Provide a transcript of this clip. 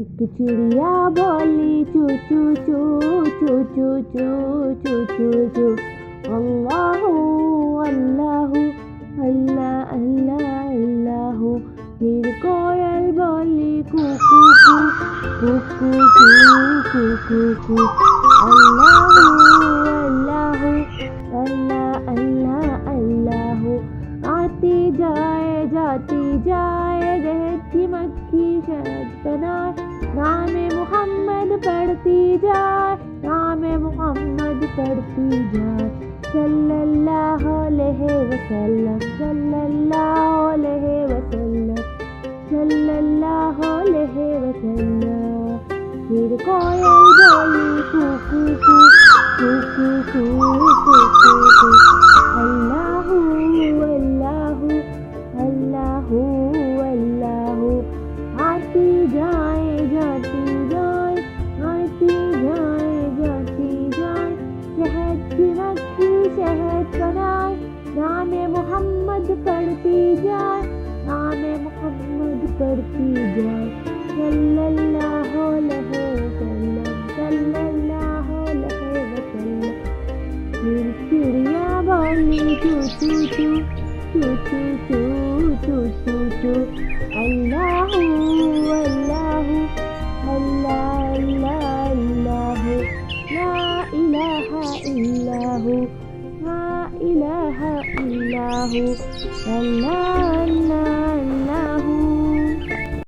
एक चिड़िया बोली चू चू चू चू चू चू चू चू चू। अल्लाहू अल्लाहू अल्लाह अल्लाह अल्लाहू। फिर कोयल बोली कू कू कू कू कू कू कू कू। अल्लाहू अल्लाहू अल्लाह अल्लाह अल्लाहू। आती जाए जाती जाए रहत की मक्खी शहद बनाए। नामे मोहम्मद पढ़ती जाए, नामे मोहम्मद पढ़ती जाए। सल्लल्लाहु अलैहि वसल्लम सल्लल्लाहु अलैहि वसल्लम सल्लल्लाहु अलैहि वसल्लम। फिर कोयल बोली कू कू कू कू कू कू कू कू। अल्लाहू अल्लाहू अल्लाहू अल्लाहू। आती जाए जाती जाए, आती जाए जाती जाए। शहद की मक्खी शहद बनाए, नामे मोहम्मद पढ़ती जाए, नामे मोहम्मद पढ़ती जाए। सल्लल्लाहु अलैहि वसल्लम सल्लल्लाहु अलैहि वसल्लम। फिर चिड़िया बोली चू चू चू चू चू चू चू चू। अल्लाहू अल्लाहू अल्लाह अल्लाह अल्लाहू। ला इलाहा इल्लाहू ला इलाहा इल्लाहू। अल्लाह